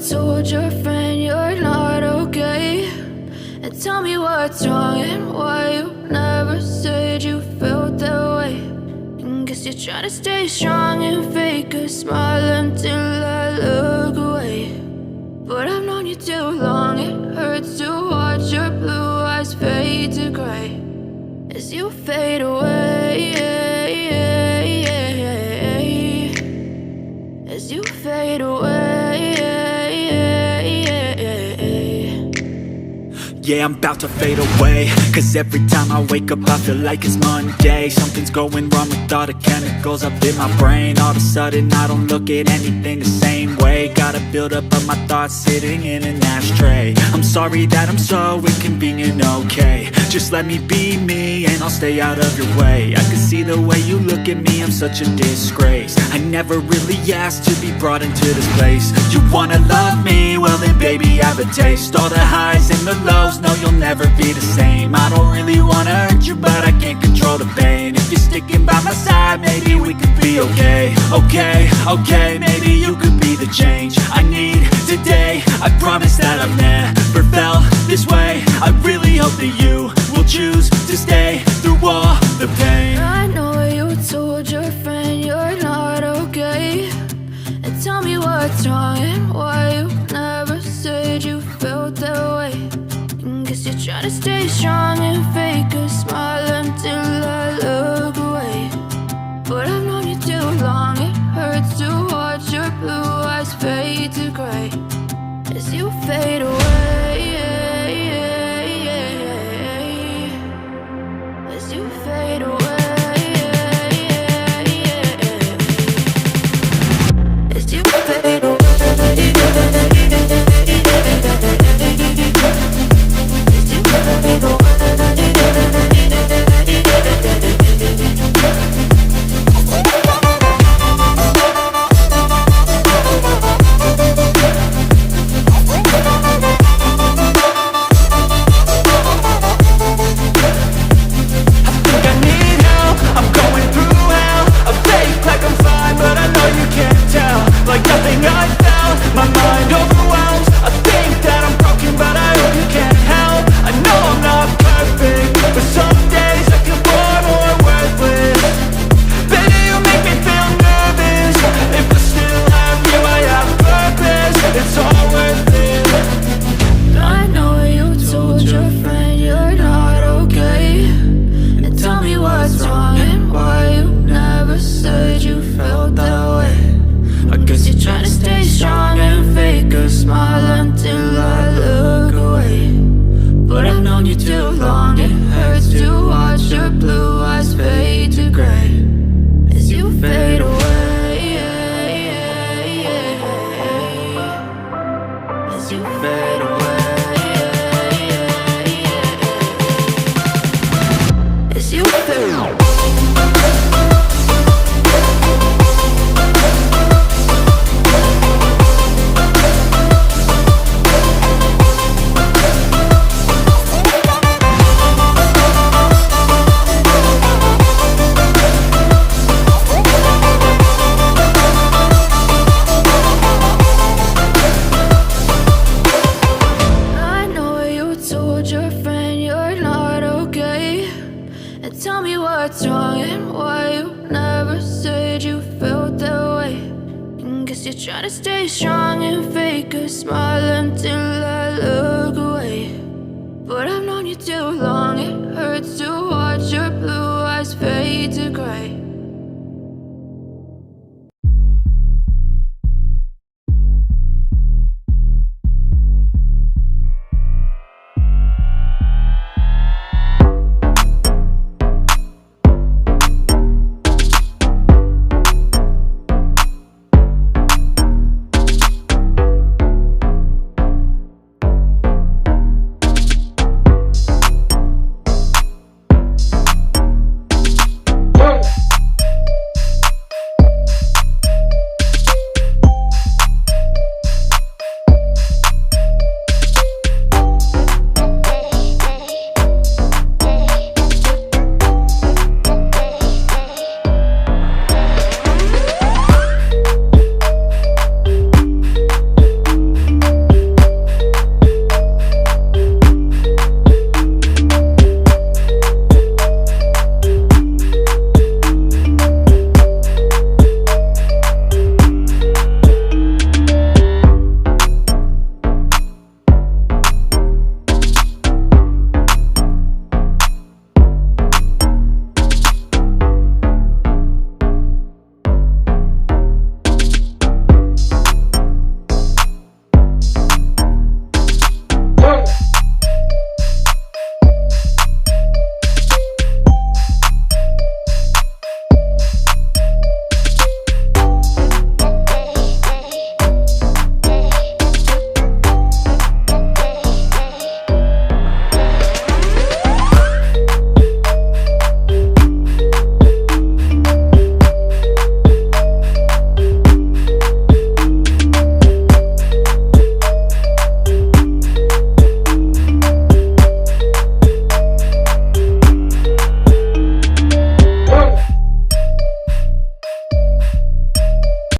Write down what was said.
told your friend you're not okay, and tell me what's wrong and why you never said you felt that way. And guess you're trying to stay strong and fake a smile until I look away. But I've known you too long, it hurts to watch your blue eyes fade to gray as you fade away, as you fade away. Yeah, I'm about to fade away, cause every time I wake up I feel like it's Monday. Something's going wrong with all the chemicals up in my brain. All of a sudden I don't look at anything the same way. Gotta build up of my thoughts sitting in an ashtray. I'm sorry that I'm so inconvenient, okay. Just let me be me and I'll stay out of your way. I can see the way you look at me, I'm such a disgrace. I never really asked to be brought into this place. You wanna love me? Well then baby I have a taste. All the highs and the lows, no you'll never be the same. I don't really wanna hurt you but I can't control the pain. If you're sticking by my side maybe we could be okay. Okay, maybe you could be the change I need today. I promise that I've never felt this way. I really hope that you will choose to stay through all the pain. I know you told your friend you're not okay, and tell me what's wrong and why you never said you felt that way. And guess you're trying to stay strong and fake a smile until I look away. But I've known you too long, it hurts to watch your blue eyes fade to gray as you fade away, as you fade away, as you fade away. Tell me what's wrong and why you never said you felt that way. And guess you're trying to stay strong and fake a smile until I look away. But I've known you too long, it hurts to watch your blue eyes fade to gray